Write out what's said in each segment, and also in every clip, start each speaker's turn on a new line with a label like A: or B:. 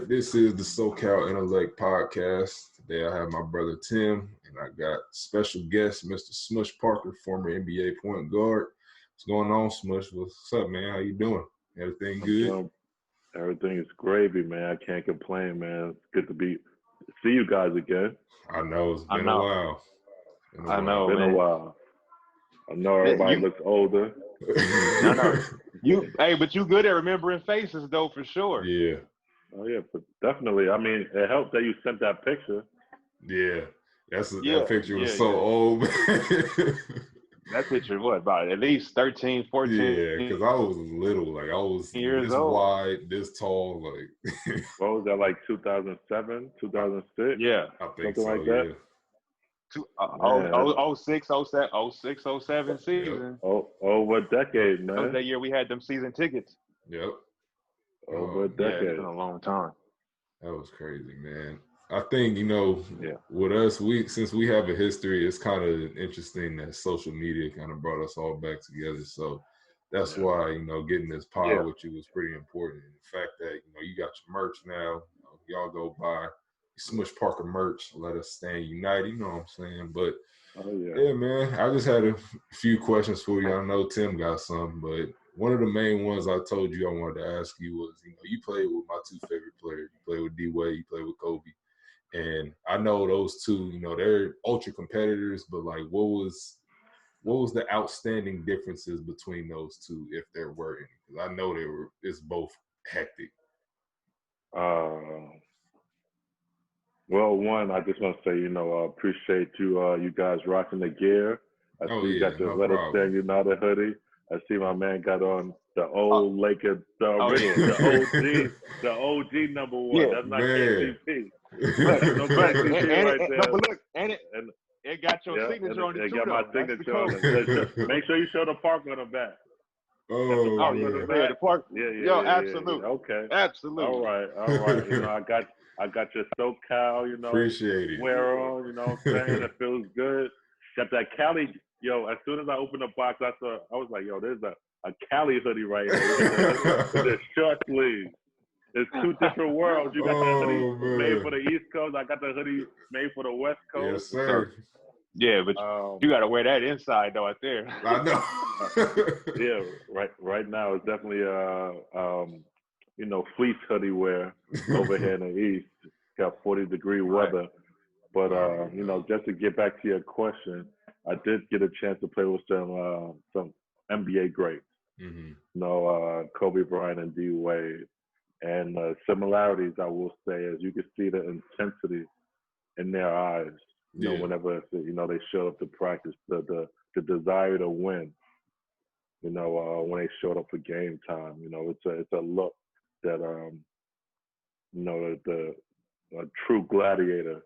A: This is the SoCal Intellect Podcast. Today I have my brother Tim, and I got special guest, Mr. Smush Parker, former NBA point guard. What's going on, Smush? What's up, man? How you doing? Everything good?
B: Everything is gravy, man. I can't complain, man. It's good to see you guys again.
A: I know. It's been a while.
B: I know, man. Been a while. I know everybody looks older.
C: But you good at remembering faces, though, for sure.
A: Yeah.
B: Oh, yeah, but definitely. I mean, it helped that you sent that picture.
A: Yeah. That picture was so old.
C: That picture, what, about at least 13, 14?
A: Yeah, because I was little. Like, I was this wide, this tall. Like,
B: what was that, like 2007, 2006?
C: Yeah.
A: I think
B: something
A: so,
B: like that.
C: Yeah. 06, 07 season.
B: Over a decade, man.
C: That was that year we had them season tickets.
A: Yep.
B: Over a decade.
C: Yeah, it's been a long time.
A: That was crazy, man. I think, with us, since we have a history, it's kind of interesting that social media kind of brought us all back together. So that's why, getting this pod with you was pretty important. And the fact that, you got your merch now, y'all go buy Smush Parker merch, let us stand united, you know what I'm saying? But yeah, man, I just had a few questions for you. I know Tim got some, but one of the main ones I told you I wanted to ask you was, you played with my two favorite players. You played with D-Wade, you played with Kobe. And I know those two, they're ultra competitors, but like what was the outstanding differences between those two, if there were any? Because I know it's both hectic.
B: Well, one, I just want to say, I appreciate you guys rocking the gear. I see you got the Let Us Stand United hoodie. I see my man got on the old Lakers, the OG number one.
C: Yeah,
B: that's not KCP.
C: It got your signature on it too.
B: It got my signature on it. Make sure you show the park on the back.
C: The park.
B: Yeah,
C: absolutely.
B: Yeah. Okay.
C: Absolutely.
B: All right. I got your SoCal,
A: Appreciate it.
B: wear on, what I'm saying? It feels good. Got that Cali, as soon as I opened the box, I was like, there's a Cali hoodie right here. The short sleeve. It's two different worlds. You got the hoodie made for the East Coast. I got the hoodie made for the West Coast.
A: Yes, sir.
C: Yeah, but you got to wear that inside, though, out there.
A: I know.
B: Right now, it's definitely fleece hoodie wear over here in the East. Got 40-degree weather. But, just to get back to your question, I did get a chance to play with some NBA greats.
A: Mm-hmm.
B: Kobe Bryant and D-Wade. And similarities, I will say, is you can see the intensity in their eyes, whenever, they show up to practice, the desire to win, when they showed up for game time. It's a look that, a true gladiator,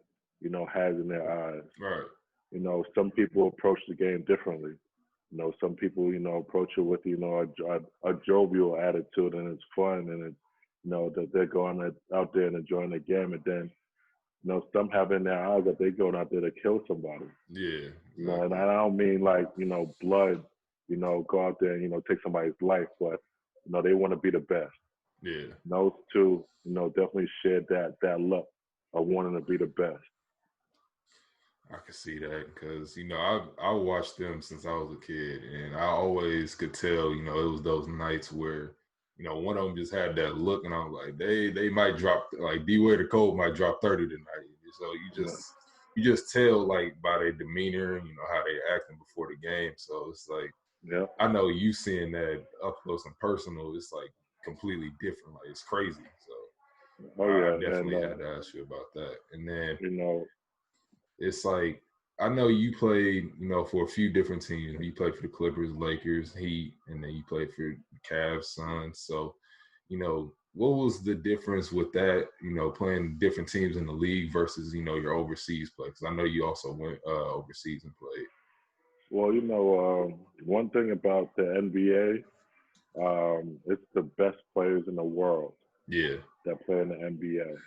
B: has in their eyes.
A: Right.
B: Some people approach the game differently. Some people, approach it with, a jovial attitude, and it's fun, and it's, that they're going out there and enjoying the game. And then some have in their eyes that they're going out there to kill somebody.
A: Yeah.
B: Exactly. And I don't mean like, blood, go out there and, take somebody's life, but, they want to be the best.
A: Yeah.
B: And those two, definitely shared that look of wanting to be the best.
A: I can see that because, I watched them since I was a kid, and I always could tell, it was those nights where, one of them just had that look, and I was like, they might drop, like, Beware the Code might drop 30 tonight. So you just tell, like, by their demeanor and, how they acting before the game. So it's like, I know you seeing that up close and personal, it's like completely different. Like, it's crazy. So I definitely had to ask you about that. And then, it's like, I know you played, for a few different teams. You played for the Clippers, Lakers, Heat, and then you played for Cavs, Suns. So, what was the difference with that, playing different teams in the league versus, your overseas play? Because I know you also went overseas and played.
B: Well, one thing about the NBA, it's the best players in the world that play in the NBA.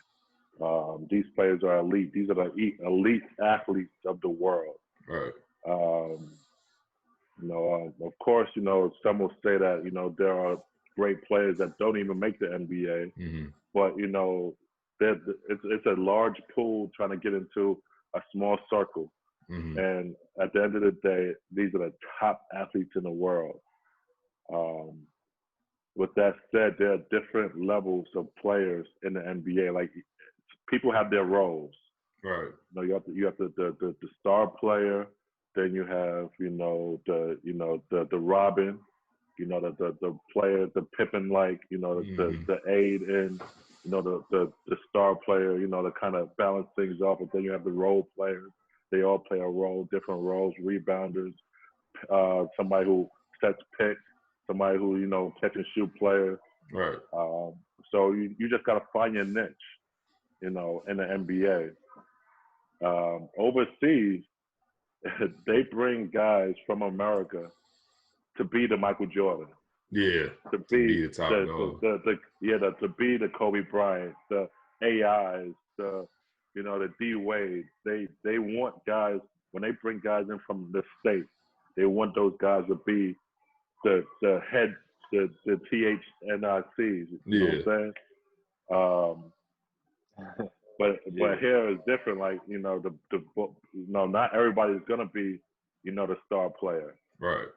B: These players are elite. These are the elite athletes of the world.
A: Right.
B: Of course, some will say that, there are great players that don't even make the NBA.
A: Mm-hmm.
B: But, it's a large pool trying to get into a small circle.
A: Mm-hmm.
B: And at the end of the day, these are the top athletes in the world. With that said, there are different levels of players in the NBA. Like, people have their roles.
A: Right.
B: You have the star player. Then you have the Robin. The player, the Pippen, like the aide, and the star player. To kind of balance things off. And then you have the role players. They all play a role, different roles. Rebounders, somebody who sets picks, somebody who catch and shoot player.
A: Right.
B: So you just gotta find your niche. In the NBA. Overseas, they bring guys from America to be the Michael Jordan.
A: Yeah.
B: To be
A: the top dog.
B: To be the Kobe Bryant, the AIs, the D Wade. They want guys, when they bring guys in from the States, they want those guys to be the head, the THNICs. You know what I'm saying? But here is different. Like not everybody is gonna be the star player.
A: Right.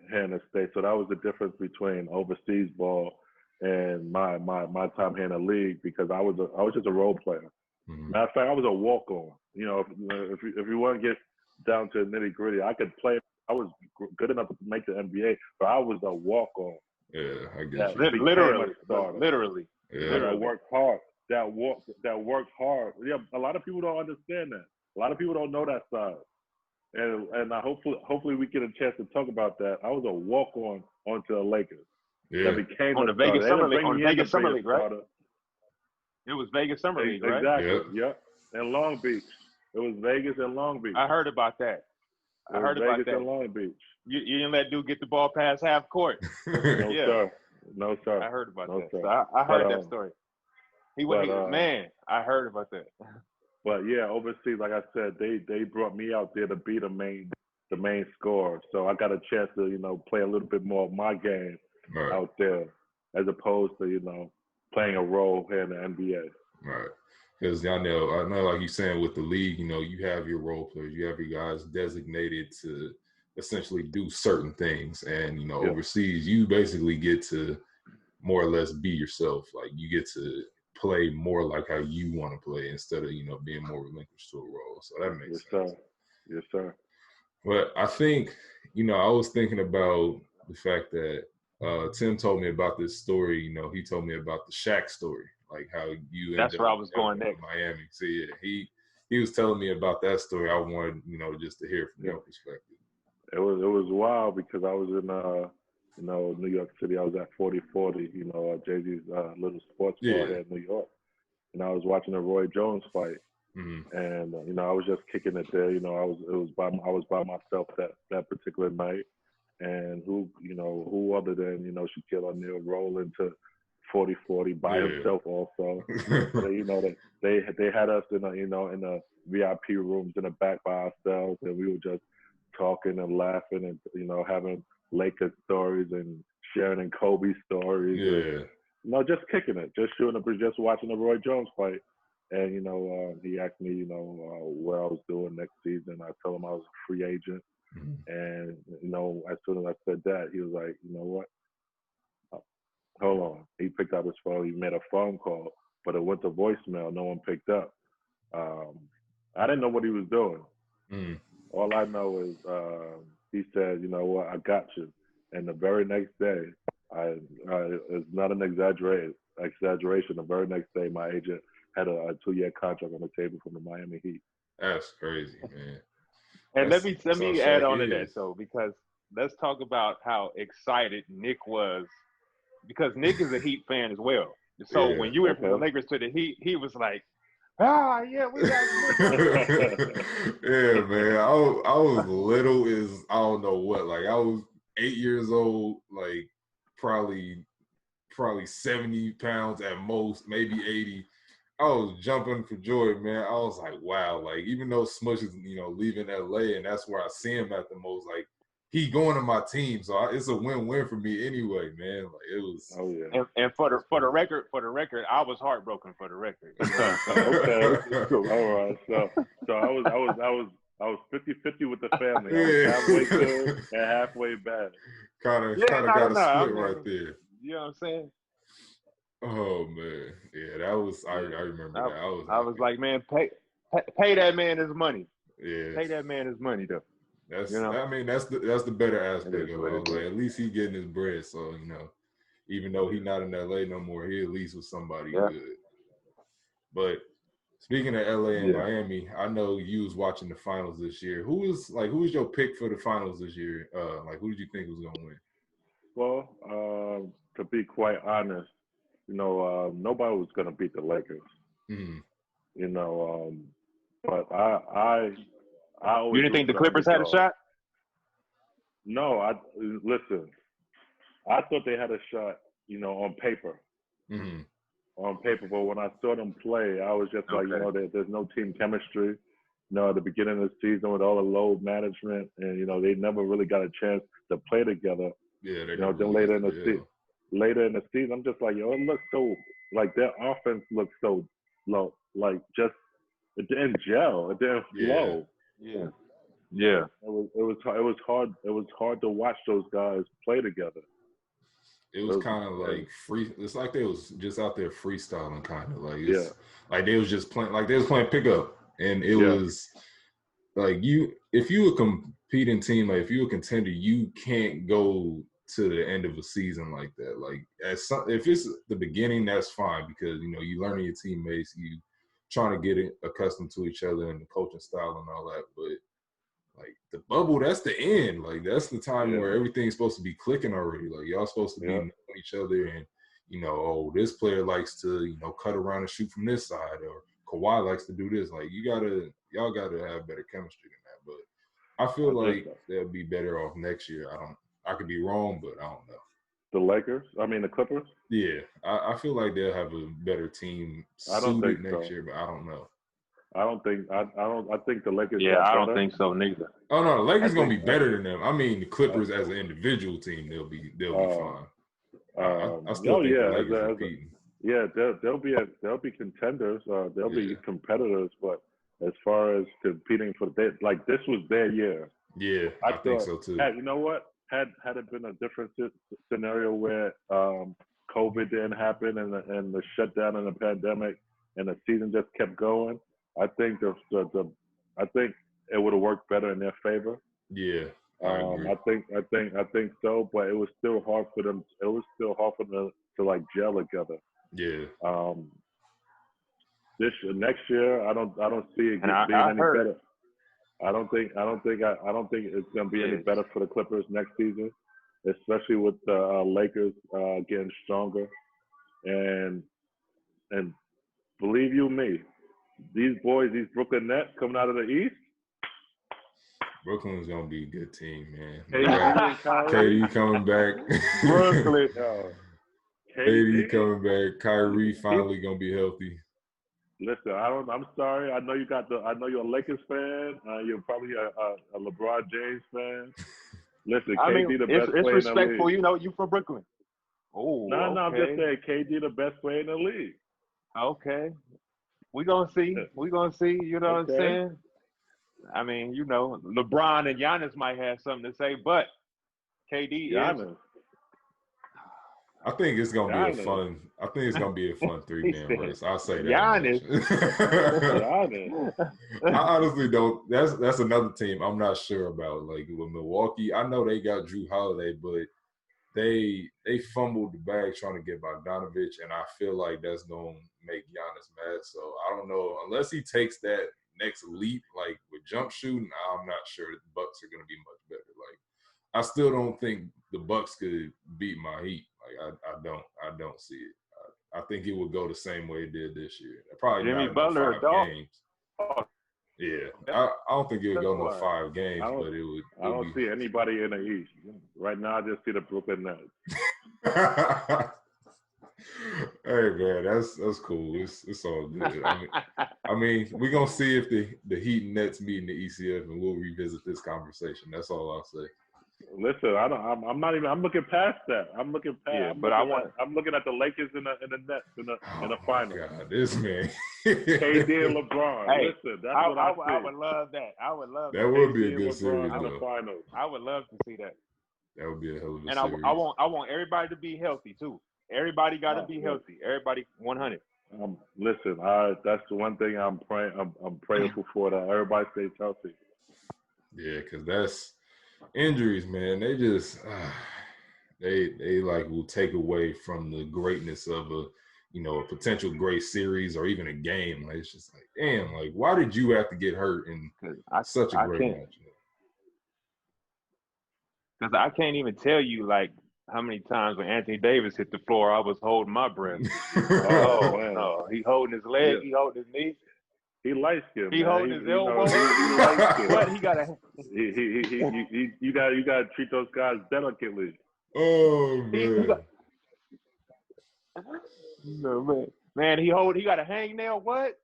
B: Here in the States. So that was the difference between overseas ball and my time here in the league, because I was just a role player.
A: Mm-hmm.
B: Matter of fact, I was a walk on. If you want to get down to nitty gritty, I could play. I was good enough to make the NBA, but I was a walk on.
A: Yeah, I get you.
C: Literally.
A: Yeah.
B: That worked hard. That worked hard. Yeah, a lot of people don't understand that. A lot of people don't know that side. And I hopefully we get a chance to talk about that. I was a walk on onto the Lakers.
A: Yeah.
B: That became
C: on the Vegas Summer League. On Vegas Summer League, right?
B: Starter.
C: It was Vegas Summer League, right?
B: Exactly. Yep. And Long Beach. It was Vegas and Long Beach.
C: I heard about that.
B: Vegas and Long Beach.
C: You didn't let dude get the ball past half court.
B: No, sir.
C: I heard about that.
B: Sir.
C: So I heard that story. I heard about that.
B: But yeah, overseas, like I said, they brought me out there to be the main scorer. So I got a chance to play a little bit more of my game out there, as opposed to playing a role here in the NBA.
A: Right. Because I know, like you're saying, with the league, you have your role players, you have your guys designated to essentially do certain things, and overseas, you basically get to more or less be yourself. Like, you get to play more like how you want to play instead of being more relinquished to a role. So that makes sense.
B: Yes, sir.
A: But I think I was thinking about the fact that Tim told me about this story. He told me about the Shaq story, like how you.
C: That's where I was going next.
A: Miami. So yeah, he was telling me about that story. I wanted just to hear from your perspective.
B: It was wild because I was in New York City. I was at 4040, Jay-Z's little sports bar here in New York. And I was watching the Roy Jones fight.
A: Mm-hmm.
B: And, I was just kicking it there. I was by myself that particular night. And who other than, Shaquille O'Neal rolling to 40-40 by himself also. So, they had us in the VIP rooms in the back by ourselves, and we were just talking and laughing and having Lakers stories and sharing and Kobe stories.
A: Yeah.
B: And, just kicking it, just just watching the Roy Jones fight. And he asked me what I was doing next season. I told him I was a free agent. And as soon as I said that, he was like, you know what? Hold on. He picked up his phone. He made a phone call, but it went to voicemail. No one picked up. I didn't know what he was doing. All I know is he said, you know what, I got you. And the very next day, it's not an exaggeration. The very next day, my agent had a 2-year contract on the table from the Miami Heat.
A: That's crazy, man.
C: And let me add on to that, though, because let's talk about how excited Nick was, because Nick is a Heat fan as well. So when you went from the Lakers to the Heat, he was like, yeah, we got Nick.
A: Yeah, man. I was little as I don't know what. Like, I was 8 years old, like probably 70 pounds at most, maybe 80. I was jumping for joy, man. I was like, wow. Like, even though Smush is, leaving LA, and that's where I see him at the most, like, he going to my team, so it's a win-win for me anyway, man. Like, it was.
B: Oh yeah.
C: And for the record, I was heartbroken for the record.
B: Okay. All right. So I was 50-50 with the family. I was halfway good and halfway bad.
A: Kind of got a split right there.
C: You know what I'm saying?
A: Oh man, yeah, that was. I remember that.
C: I was like, man, pay that man his money.
A: Yeah,
C: pay that man his money though.
A: That's I mean that's the better aspect of it. Like, at least he getting his bread. So even though he not in LA no more, he at least was somebody good. But speaking of LA and Miami, I know you was watching the finals this year. Who was your pick for the finals this year? Who did you think was gonna win?
B: Well, to be quite honest, nobody was gonna beat the Lakers. But I always.
C: You didn't think the Clippers had a shot?
B: No, listen. I thought they had a shot, on paper. On paper, but when I saw them play, I was just like, there's no team chemistry. At the beginning of the season with all the load management, and they never really got a chance to play together.
A: Yeah, they
B: then later in the season, I'm just like, it looks so like their offense looks so low, like just it didn't gel, it didn't flow.
C: Yeah.
B: It was hard to watch those guys play together.
A: It was kind of like free. It's like they was just out there freestyling, kind of like like they was just playing, like they was playing pickup, and it was like if you a competing team, like if you a contender, you can't go to the end of a season like that. Like if it's the beginning, that's fine because you learning your teammates, you trying to get accustomed to each other and the coaching style and all that, but. Like the bubble, that's the end. Like that's the time where everything's supposed to be clicking already. Like y'all supposed to be knowing each other, and this player likes to cut around and shoot from this side, or Kawhi likes to do this. Like y'all gotta have better chemistry than that. But I feel like they'll be better off next year. I could be wrong, but I don't know.
B: The Lakers? I mean the Clippers?
A: Yeah, I feel like they'll have a better team suited next year, but I don't know.
B: I think the Lakers.
C: Yeah, I don't think so neither.
A: Oh no, the Lakers gonna be better than them. I mean, the Clippers as an individual team, they'll be fine. I still think the Lakers are competing.
B: Yeah, they'll be contenders. They'll be competitors. But as far as competing for this was their year.
A: Yeah, I think so too.
B: You know what? Had it been a different scenario where COVID didn't happen and the shutdown and the pandemic and the season just kept going. I think I think it would have worked better in their favor.
A: Yeah, I agree.
B: I think so, but it was still hard for them. It was still hard for them to like gel together.
A: Yeah.
B: Next year, I don't see it being any better. I don't think it's gonna be any better for the Clippers next season, especially with the Lakers getting stronger. And believe you me, these Brooklyn Nets coming out of the East.
A: Brooklyn's gonna be a good team, man. KD coming back.
C: Brooklyn.
A: KD coming back. Kyrie finally gonna be healthy.
B: Listen, I'm sorry. I know you're a Lakers fan. You're probably a LeBron James fan. Listen, KD the best player in the league.
C: It's respectful, you from Brooklyn. Oh,
B: no,
C: okay.
B: I'm just saying KD the best player in the league.
C: Okay, we gonna see. You know what I'm saying? I mean, LeBron and Giannis might have something to say, but KD
B: Giannis.
A: I think it's gonna be a fun 3-man race. I'll say that.
C: Giannis.
A: I honestly don't. That's another team I'm not sure about. Like with Milwaukee, I know they got Drew Holiday, but they fumbled the bag trying to get Bogdanovich, and I feel like that's gonna make Giannis mad. So I don't know, unless he takes that next leap, like with jump shooting, I'm not sure the Bucks are gonna be much better. Like I still don't think the Bucks could beat my Heat. Like I don't see it. I think it would go the same way it did this year. Probably
C: Jimmy
A: not
C: Butler,
A: 5 games. Yeah, I don't think it would go no 5 games, but it would.
B: I don't see anybody in the East right now. I just see the Brooklyn Nets.
A: Hey man, that's cool. It's all good. I mean, we're gonna see if the Heat and Nets meet in the ECF, and we'll revisit this conversation. That's all I'll say.
B: Listen, I'm looking past that. I'm looking at the Lakers and the Nets in the final.
A: God, this man.
B: KD and LeBron.
C: Hey,
B: listen, that's what I see.
C: I would love that.
A: That would be a good series
B: in the finals.
C: I would love to see that.
A: That would be a hell of a series.
C: And I want everybody to be healthy too. Everybody got to be healthy. Everybody 100.
B: Listen, that's the one thing I'm praying. I'm prayerful for, that everybody stays healthy.
A: Yeah, because that's injuries, man. They just they like will take away from the greatness of a potential great series or even a game. Like, it's just like, damn, like why did you have to get hurt in such a great match?
C: Because I can't even tell you like how many times when Anthony Davis hit the floor, I was holding my breath. No. He holding his leg, he holding his knee.
B: He light skinned.
C: He holding his elbow. What he gotta?
B: You gotta treat those guys delicately.
A: Oh man.
C: No man. He got a hangnail. What?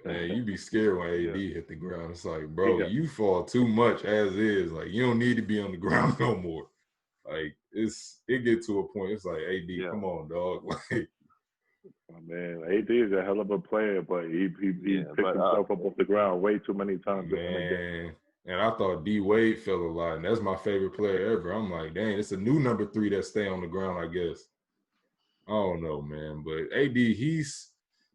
A: Man, you be scared when AD hit the ground. It's like, bro, you fall too much as is. Like you don't need to be on the ground no more. Like it get to a point. It's like, AD, come on, dog. Like,
B: man, AD is a hell of a player, but he picked himself up off the ground way too many times.
A: Man, and I thought D Wade fell a lot, and that's my favorite player ever. I'm like, dang, it's a new number 3 that stay on the ground, I guess. I don't know, man, but AD,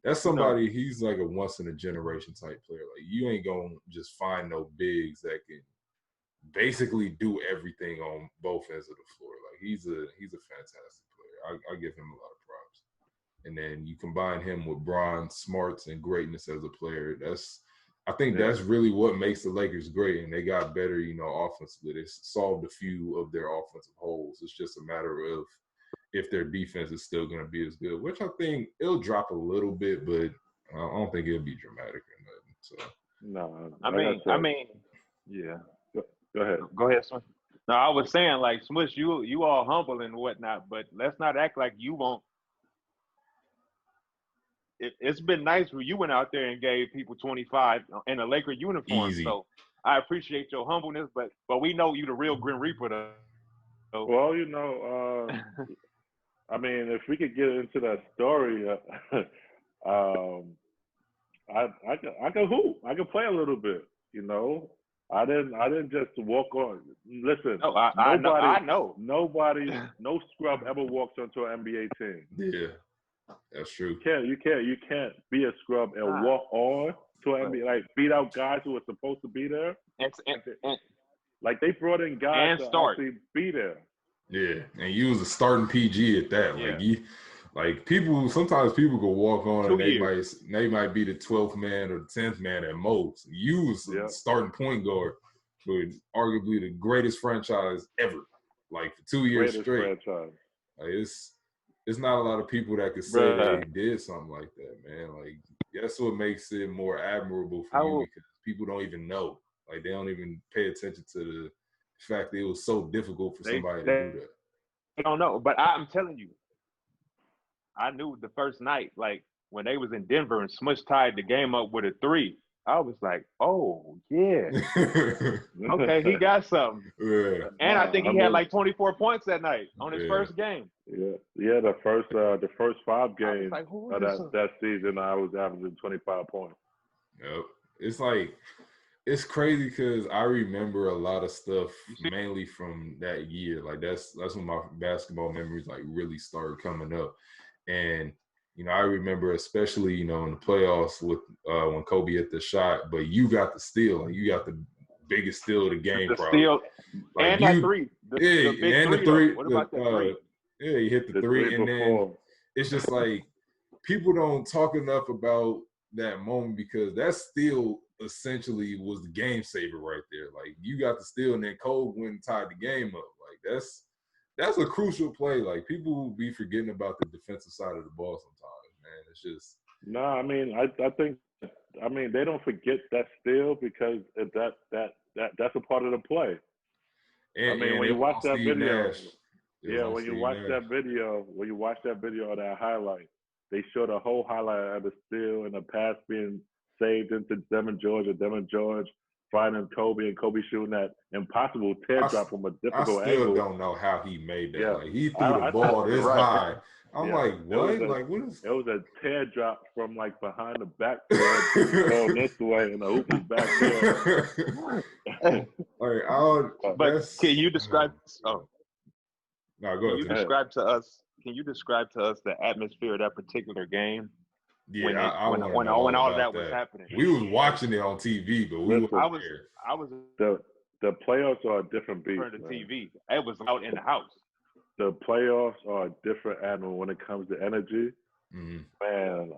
A: that's somebody. He's like a once in a generation type player. Like you ain't gonna just find no bigs that can basically do everything on both ends of the floor. Like he's a fantastic player. I give him a lot of props. And then you combine him with Bron, smarts, and greatness as a player. I think that's really what makes the Lakers great. And they got better, offensively. They solved a few of their offensive holes. It's just a matter of if their defense is still going to be as good, which I think it'll drop a little bit, but I don't think it'll be dramatic or nothing. So
B: no,
C: I mean, yeah.
B: Go ahead.
C: Go ahead, Smush. No, I was saying, like, Smush, you all humble and whatnot, but let's not act like you won't. It's been nice when you went out there and gave people 25 in a Laker uniform.
A: Easy.
C: So I appreciate your humbleness, but we know you the real Grim Reaper, though. So.
B: Well, I mean, if we could get into that story, I can hoop. I can play a little bit, I didn't just walk on. Listen,
C: no, I know.
B: Nobody, no scrub ever walks onto an NBA team.
A: Yeah, that's true.
B: You can't be a scrub and walk on to an NBA, like beat out guys who are supposed to be there.
C: And
B: like they brought in guys to actually be there.
A: Yeah, and you was a starting PG at that. Like sometimes people go walk on and they might be the 12th man or the 10th man at most. You was the starting point guard for arguably the greatest franchise ever, like for 2 years straight. Franchise. Like it's not a lot of people that could say they did something like that, man. Like that's what makes it more admirable for you because people don't even know. Like they don't even pay attention to the fact that it was so difficult for somebody to do that.
C: I don't know, but I'm telling you, I knew the first night, like when they was in Denver and Smush tied the game up with a 3. I was like, oh yeah, okay, he got something.
A: Yeah.
C: And I think he had like 24 points that night on his first game.
B: Yeah. The first 5 games like, of that season, I was averaging 25 points.
A: Yep. It's like, it's crazy because I remember a lot of stuff mainly from that year. Like that's when my basketball memories like really started coming up. And you know, I remember especially, you know, in the playoffs with when Kobe hit the shot, but you got the steal. Like you got the biggest steal of the game,
C: the
A: probably.
C: Steal,
A: like
C: and that 3. The big
A: and
C: 3,
A: the 3.
C: What about that 3?
A: Yeah, he hit the 3, and then it's just like people don't talk enough about that moment because that steal essentially was the game saver right there. Like you got the steal, and then Kobe went and tied the game up. Like that's a crucial play. Like people will be forgetting about the defensive side of the ball sometimes, man. It's just
B: I mean, I think they don't forget that steal because that's a part of the play.
A: And,
B: I mean, when you watch that video, when you watch that video of that highlight, they show the whole highlight of the steal and the pass being saved into Devin George finding Kobe and Kobe shooting that impossible teardrop from a difficult angle.
A: I still don't know how he made that. Yeah. Like he threw the ball this high. I'm like, what? What is?
B: It was a teardrop from like behind the backboard going this way, and the hoop was back there.
A: Like,
C: can you describe?
A: No, go ahead.
C: Can you describe to us the atmosphere of that particular game?
A: Yeah,
C: when all of that was happening.
A: We was watching it on TV, but we were there.
C: I was
B: the playoffs are a different beast.
C: The TV. It was out in the house.
B: The playoffs are a different animal when it comes to energy.
A: Mm-hmm.
B: Man,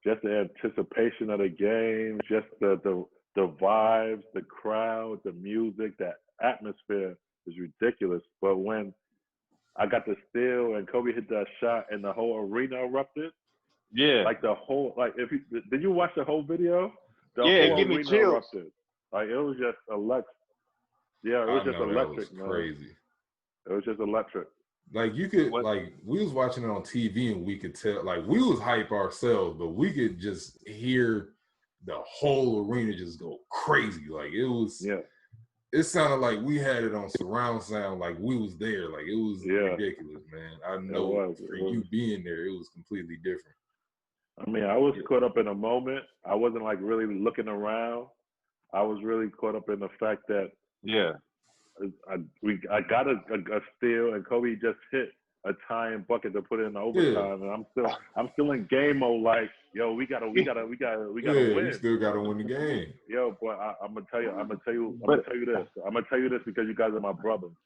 B: just the anticipation of the game, just the vibes, the crowd, the music, that atmosphere is ridiculous. But when I got the steal and Kobe hit that shot and the whole arena erupted.
C: Yeah.
B: Like the whole, like did you watch the whole video?
C: It gave me chills.
B: Erupted. Like it was just electric. Yeah, it was just electric, man.
A: Crazy.
B: It was just electric.
A: Like you could, like we was watching it on TV and we could tell, like we was hype ourselves, but we could just hear the whole arena just go crazy. Like it was, it sounded like we had it on surround sound, like we was there. Like it was ridiculous, man. I know for you being there, it was completely different.
B: I mean, I was caught up in a moment. I wasn't like really looking around. I was really caught up in the fact that I got a steal and Kobe just hit a tying bucket to put it in the overtime, and I'm still in game mode. Like, yo, we gotta win.
A: You still gotta win the game.
B: Yo, boy, I'm gonna tell you this because you guys are my brothers.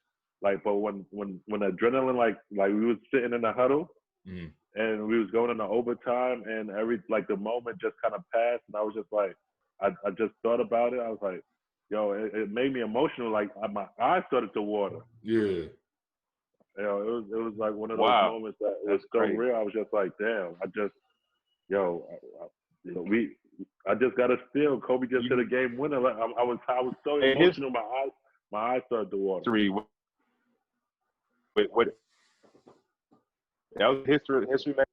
B: Like, but when adrenaline, like we was sitting in the huddle.
A: Mm-hmm.
B: And we was going into overtime, and the moment just kind of passed, and I was just like, I just thought about it. I was like, yo, it made me emotional. Like my eyes started to water.
A: Yeah.
B: You know, it was like one of those moments that was so real. I was just like, damn, I just got a steal. Kobe just hit a game winner. Like, I was so emotional. My eyes started to water.
C: What? That was history, man.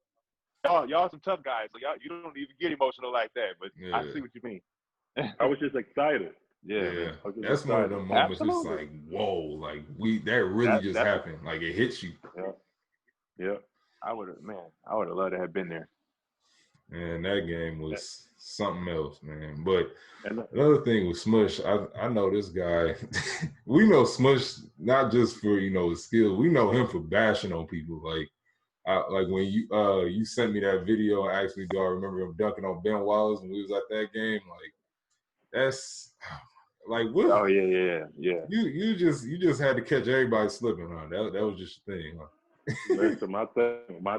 C: Y'all some tough guys. So you don't even get emotional like that. But I see what you mean.
B: I was just excited.
A: Yeah. That's one of them moments. It's like, whoa, like that really just happened. Like it hits you.
B: Yeah.
C: I would have loved to have been there.
A: Man, that game was something else, man. But another thing with Smush, I know this guy. We know Smush not just for his skills. We know him for bashing on people. Like when you sent me that video and asked me, do I remember him dunking on Ben Wallace when we was at that game? Like that's like what?
C: Oh yeah.
A: You just had to catch everybody slipping, huh? That was just your thing, huh?
B: Listen, my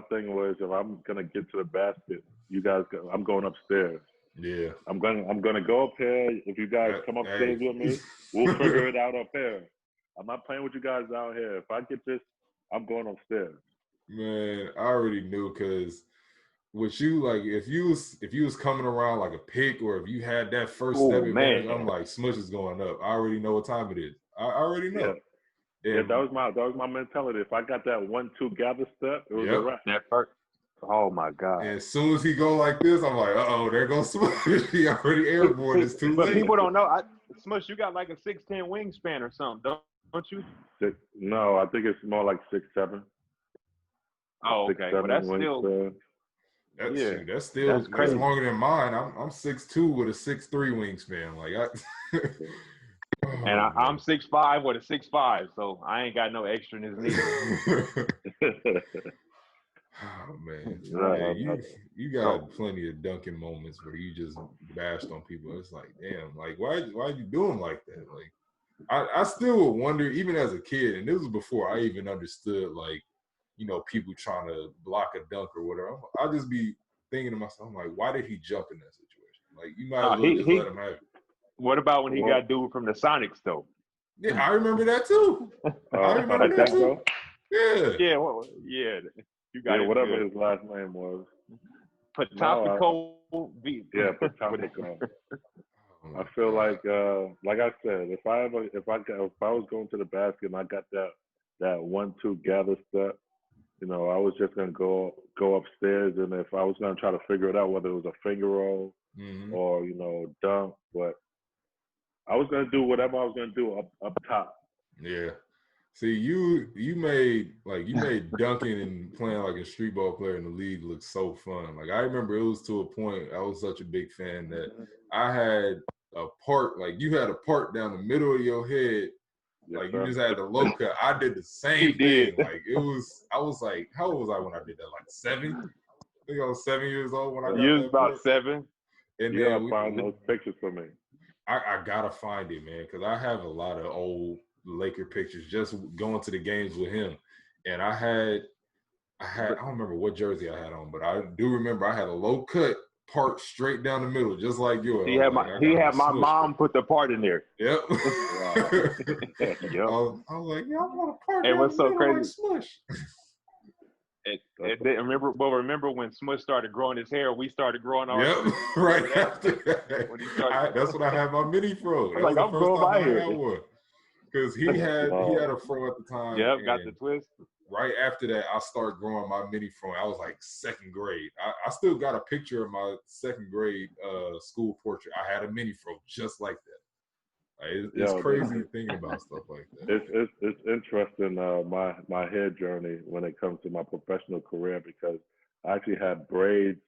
B: thing was if I'm gonna get to the basket, you guys go. I'm going upstairs.
A: Yeah.
B: I'm gonna go up here. If you guys come upstairs with me, we'll figure it out up here. I'm not playing with you guys out here. If I get this, I'm going upstairs.
A: Man, I already knew because with you, like if you was coming around like a pick or if you had that first step advantage, I'm like Smush is going up. I already know what time it is. I already know.
B: Yeah, that was my mentality. If I got that 1-2 gather step, it was a wrap.
C: Oh my God!
A: And as soon as he go like this, I'm like, uh-oh, there goes Smush. He already airborne. It's too
C: but
A: late.
C: People don't know. Smush, you got like a 6'10" wingspan or something, don't you?
B: No, I think it's more like 6'7".
C: Oh, okay. Well, that's still.
A: That's still
C: crazy.
A: longer than mine. I'm 6'2" with a 6'3" wingspan.
C: And I'm 6'5" with a 6'5", so I ain't got no extraness neither.
A: Oh man, you got plenty of dunking moments where you just bashed on people. It's like, damn, like why you doing like that? Like, I still would wonder, even as a kid, and this was before I even understood, like, you know, people trying to block a dunk or whatever. I'll just be thinking to myself, I'm like, why did he jump in that situation? Like, you might as well just let him have it.
C: What about when he got dude from the Sonics though?
A: Yeah, I remember that too. I remember that too. Yeah.
C: Yeah. Well, yeah. You got
B: whatever his last name was.
C: Patopico.
B: Patopico. I feel like I said, if I was going to the basket and I got that 1-2 gather step, you know, I was just gonna go upstairs, and if I was gonna try to figure it out, whether it was a finger roll or, you know, dunk, but I was gonna do whatever I was gonna do up top.
A: Yeah. See, you made dunking and playing like a street ball player in the league look so fun. Like, I remember it was to a point, I was such a big fan that I had a part, like you had a part down the middle of your head. Like, you just had the low cut. I did the same thing. Like, I was like, how old was I when I did that? Like 7? I think I was 7 years old when I got that.
C: You was about 7.
B: And you gotta find those pictures for me.
A: I gotta find it, man, because I have a lot of old Laker pictures just going to the games with him. And I don't remember what jersey I had on, but I do remember I had a low cut part straight down the middle, just like yours.
C: He had my mom put the part in there.
A: Yep.
C: Yep.
A: I was like, yeah, I want a part.
C: It was so crazy.
A: Like Smush.
C: Remember when Smush started growing his hair, we started growing our hair.
A: Yep, right after that. That's when I had my mini fro.
C: I'm growing my hair.
A: Because he had a fro at the time.
C: Yep, got the twist.
A: Right after that, I started growing my mini fro. I was like 2nd grade. I still got a picture of my 2nd grade school portrait. I had a mini fro just like that. It's crazy thinking about stuff like that.
B: It's interesting, my hair journey when it comes to my professional career, because I actually had braids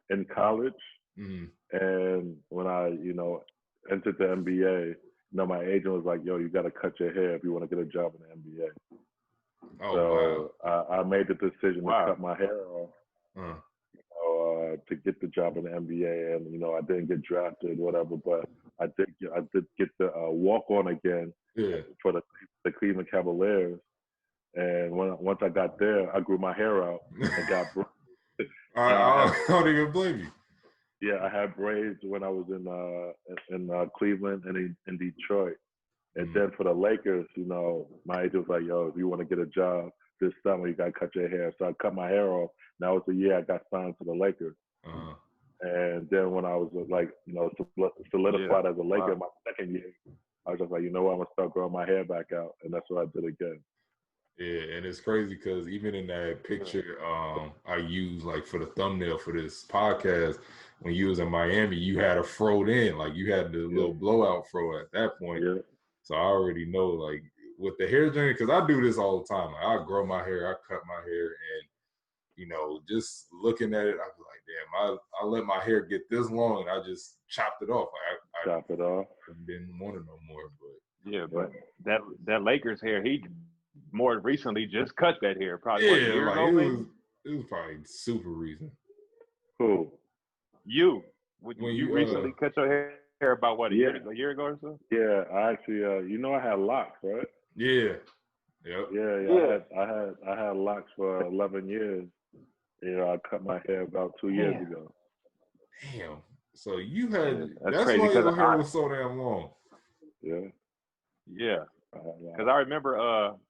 B: in college, and when I, you know, entered the NBA, you know, my agent was like, "Yo, you got to cut your hair if you want to get a job in the NBA." I made the decision to cut my hair off, to get the job in the NBA, and, you know, I didn't get drafted, whatever, but I did get the walk on again for the Cleveland Cavaliers, and once I got there, I grew my hair out and got braids.
A: I don't even blame you.
B: Yeah, I had braids when I was in Cleveland and in Detroit. And then for the Lakers, you know, my agent was like, "Yo, if you want to get a job this summer, you got to cut your hair." So I cut my hair off. And that was the year I got signed to the Lakers. And then when I was, like, you know, solidified as a Laker my 2nd year, I was just like, you know what, I'm going to start growing my hair back out. And that's what I did again.
A: Yeah, and it's crazy because even in that picture I used, like, for the thumbnail for this podcast, when you was in Miami, you had a froed in. Like, you had the little blowout fro at that point. Yeah. So I already know, like, with the hair journey, because I do this all the time. Like, I grow my hair, I cut my hair, and, you know, just looking at it, I was like, damn, I let my hair get this long, and I just chopped it off. Like,
B: Chop it off.
A: Didn't want it no more. But
C: but that Lakers hair, he more recently just cut that hair. Probably a year ago,
A: it was probably super recent.
B: Who?
C: You? When you recently cut your hair? About what, a year ago or so?
B: Yeah, I actually, you know, I had locks, right?
A: Yeah. Yep.
B: Yeah. I had locks for 11 years. You know, I cut my hair about 2 years ago.
A: Damn. So you had that's why your hair was so damn long.
B: Yeah.
C: Yeah. Because I remember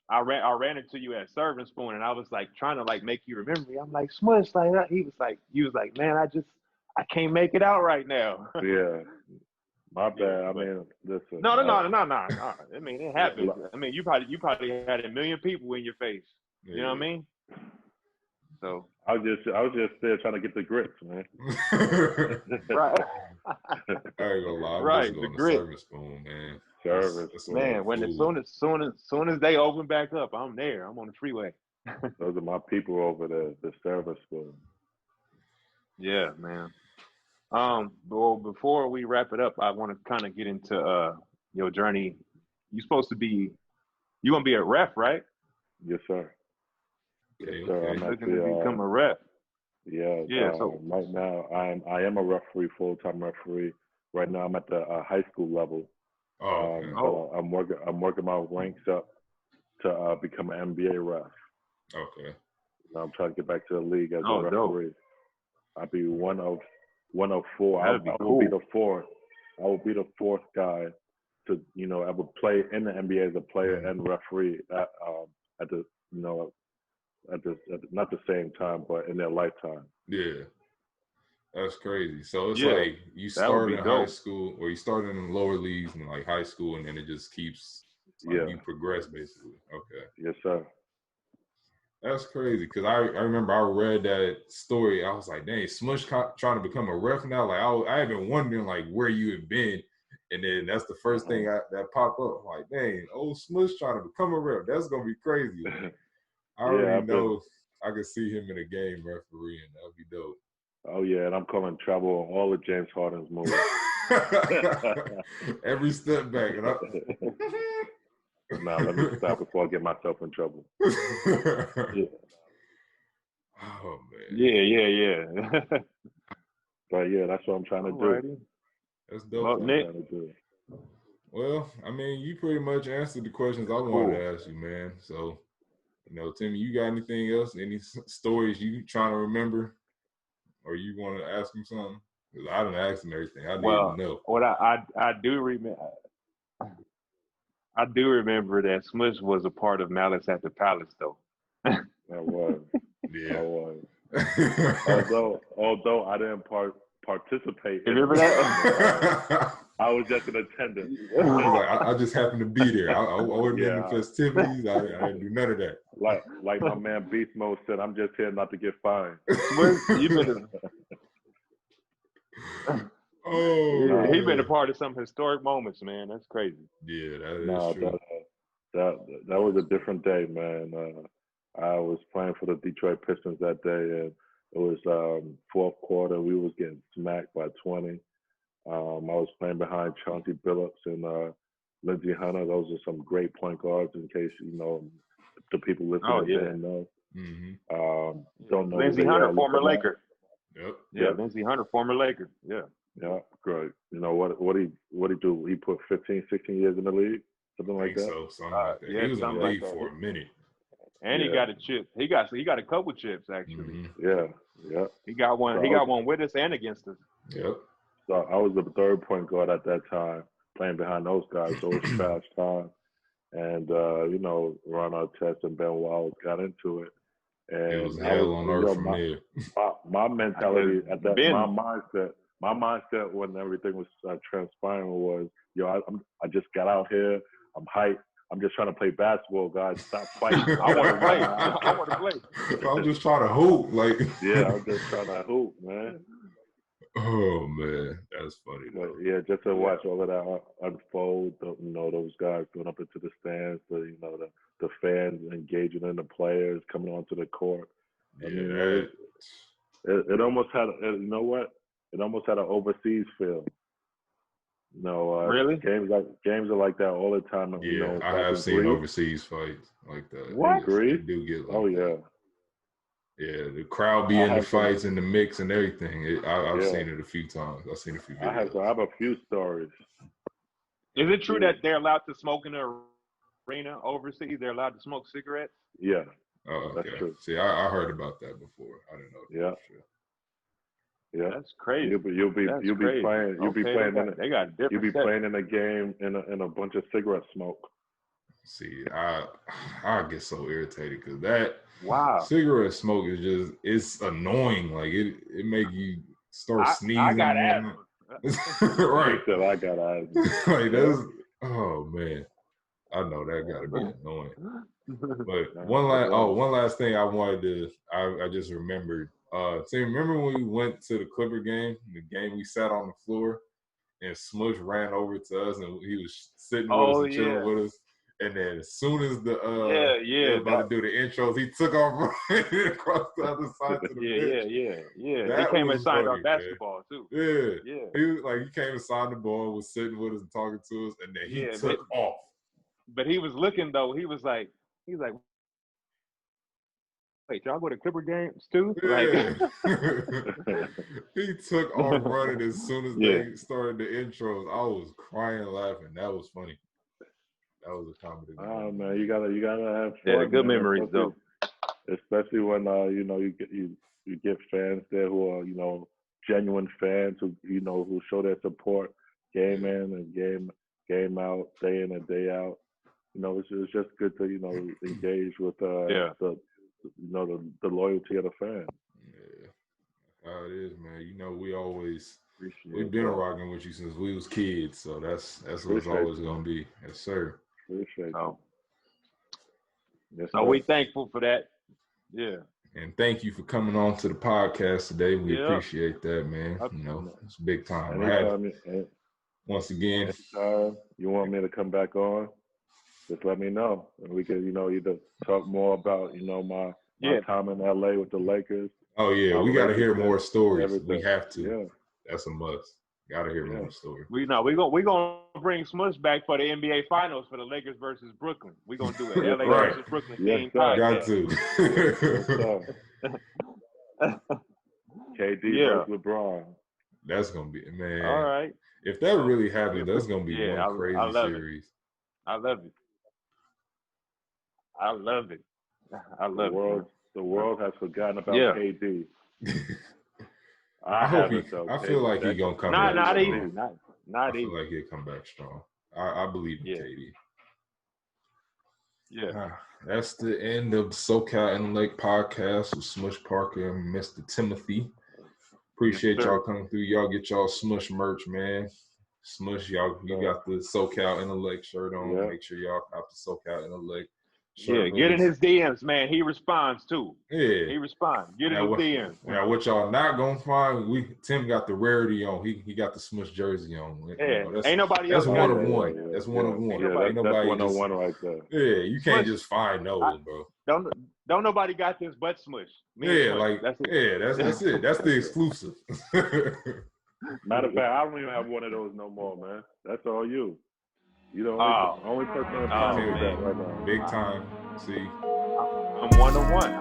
C: I ran into you at Serving Spoon, and I was like trying to like make you remember me. I'm like, Smush, like you was like, man, I can't make it out right now.
B: Yeah. My bad. I mean, listen.
C: No. I mean, it happens. I mean, you probably had a million people in your face. You know what I mean? So
B: I was just there trying to get the grits, man.
C: Right.
A: I ain't gonna lie, I'm
C: Right,
A: just going
C: the
A: to
C: grit.
A: service spoon, man.
B: Service,
C: man. When as soon as they open back up, I'm there. I'm on the freeway.
B: Those are my people over there, the service spoon.
C: Yeah, man. Well, before we wrap it up, I want to kind of get into your journey. You gonna be a ref, right?
B: Yes, sir.
A: Okay,
B: Yes, sir.
A: okay.
B: I'm
C: Looking to become a ref.
B: Yeah.
C: So
B: right now, I am a referee, full-time referee. Right now, I'm at the high school level.
A: Okay.
B: So I'm working my ranks up to become an NBA ref.
A: Okay.
B: I'm trying to get back to the league as a referee.
C: Dope.
B: I'll be one of 4.
C: That'd be
B: I
C: cool.
B: will be the fourth. I will be the fourth guy to I would play in the NBA as a player and referee at the not the same time, but in their lifetime.
A: Yeah. That's crazy. So it's
C: Yeah,
A: like you start in high school, or you start in the lower leagues in like high school, and then it just keeps you progress basically. Okay.
B: Yes, sir.
A: That's crazy because I remember I read that story. I was like, dang, Smush trying to become a ref now. Like I had been wondering like where you had been, and then that's the first thing that popped up. I'm like, dang, old Smush trying to become a ref. That's gonna be crazy. Like, I already know I could see him in a game refereeing. That'd be dope.
B: Oh yeah, and I'm calling trouble on all of James Harden's moves.
A: Every step back.
B: Nah, let me stop before I get myself in trouble.
A: Yeah. Oh man.
C: Yeah.
B: But yeah, that's what I'm trying to do.
A: That's dope. Well, I mean, you pretty much answered the questions I wanted to ask you, man. So, Timmy, you got anything else? Any stories you trying to remember? Or you want to ask him something? Because I didn't ask him everything. I didn't know.
C: What I do remember. I do remember that Smush was a part of Malice at the Palace, though.
B: I was.
A: Yeah.
B: I was. Although I didn't participate.
C: You remember that?
B: I was just an attendant.
A: I just happened to be there. I wasn't in the festivities. I didn't do none of that.
B: Like my man Beast Mode said, I'm just here not to get fined.
C: He's been a part of some historic moments, man. That's crazy.
A: Yeah, that is true.
B: That was a different day, man. I was playing for the Detroit Pistons that day, and it was fourth quarter. We was getting smacked by 20. I was playing behind Chauncey Billups and Lindsey Hunter. Those are some great point guards. In case the people listening didn't know.
A: Mm-hmm.
B: Don't know.
C: Lindsey Hunter, former Laker.
A: Yep.
C: Yeah, Lindsey Hunter, former Laker. Yeah.
B: Yeah, great. You know what he do? He put 15, 16 years in the league, something like that.
A: So something like that. He was in the league for a minute.
C: And he got a chip. He got a couple chips actually.
B: Mm-hmm. Yeah.
C: He got one.
B: So
C: he got one with us and against us.
A: Yep.
B: So I was the third point guard at that time, playing behind those guys. So it was fast time, and Ron Artest and Ben Wallace got into it. And
A: it was hell on earth from there.
B: My mentality at that, my mindset when everything was transpiring was, I just got out here. I'm hyped. I'm just trying to play basketball, guys. Stop fighting.
C: I want to play.
A: I'm just trying to hoop.
B: I'm just trying to hoop, man.
A: Oh, man. That's funny.
B: But, just to watch all of that unfold, those guys going up into the stands, the fans engaging in the players, coming onto the court.
A: Yeah,
B: I mean, it almost had, it almost had an overseas feel.
C: Really?
B: Games are like that all the time.
A: Yeah, I have seen overseas fights like that.
B: What?
A: They do get like
B: that.
A: Yeah, the crowd be in the fights and the mix and everything. I've seen it a few times. I've seen a few videos.
B: I have a few stories.
C: Is it true that they're allowed to smoke in the arena overseas? They're allowed to smoke cigarettes?
B: Yeah.
A: Oh, okay.
B: That's true.
A: See, I heard about that before. I didn't know that.
B: Yeah.
C: That's crazy.
B: You'll be playing.
C: They got different.
B: You'll be playing in a game in a bunch of cigarette smoke.
A: See, I get so irritated because that cigarette smoke is it's annoying. Like it make you start sneezing.
C: I got asthma.
A: Right.
B: So I got asthma.
A: Like that's man. I know that gotta be annoying. But one last thing I wanted to, I just remembered. So remember when we went to the Clipper game, the game we sat on the floor, and Smush ran over to us, and he was sitting with us and chilling with us. And then as soon as they were about to do the intros, he took off running across the other side to the bench.
C: He came and signed our basketball too.
A: Yeah. He came and signed the ball, was sitting with us and talking to us, and then he took off.
C: But he was looking though. He was like, wait, y'all go to Clipper games too?
A: Yeah. He took off running as soon as they started the intros. I was crying, laughing. That was funny. That was a comedy.
B: Oh man, you gotta have fun.
C: Yeah, good memories though.
B: Especially when you get fans there who are genuine fans who show their support game in and game out, day in and day out. It's just good to engage with the loyalty of the fans.
A: Yeah, how it is, man. We've been rocking with you since we was kids, so that's what it's always gonna be. Yes, sir.
B: Appreciate you.
C: Yes, so we thankful for that. Yeah.
A: And thank you for coming on to the podcast today. We appreciate that, man. It's big time. Once again,
B: anytime you want me to come back on, just let me know, and we can either talk more about my time in LA with the Lakers.
A: Oh yeah, we got to hear more stories. We have to. Yeah. That's a must. Got to hear more stories.
C: We're gonna bring Smush back for the NBA Finals for the Lakers versus Brooklyn. We're gonna do it. LA versus Brooklyn game.
A: Got to.
B: KD versus LeBron.
A: That's gonna be, man.
C: All right.
A: If that really happens, that's gonna be one crazy series.
C: I love it. I love it.
B: The world has forgotten about KD.
A: I feel like he's gonna come back.
C: Not easy.
A: I feel like he'll come back strong. I believe in KD.
C: Yeah.
A: That's the end of the SoCal Intellect Podcast with Smush Parker and Mr. Timothy. Appreciate y'all coming through. Y'all get y'all Smush merch, man. Smush, you got the SoCal Intellect shirt on.
B: Yeah.
A: Make sure y'all cop the SoCal Intellect.
C: Get in his DMs, man. He responds too.
A: Yeah,
C: he responds. Get in his DMs.
A: Now, what y'all not gonna find? Tim got the rarity on. He got the Smush jersey on.
C: Yeah, ain't nobody else.
A: That's one of one. That's one of one. Ain't nobody.
B: That's 101 right there.
A: Yeah, you can't just find those, bro.
C: Don't nobody got this but Smush.
A: That's it. That's the exclusive.
B: Matter of fact, I don't even have one of those no more, man. That's all you. You the only person on the planet with that right now.
A: Big time. See,
C: I'm 101.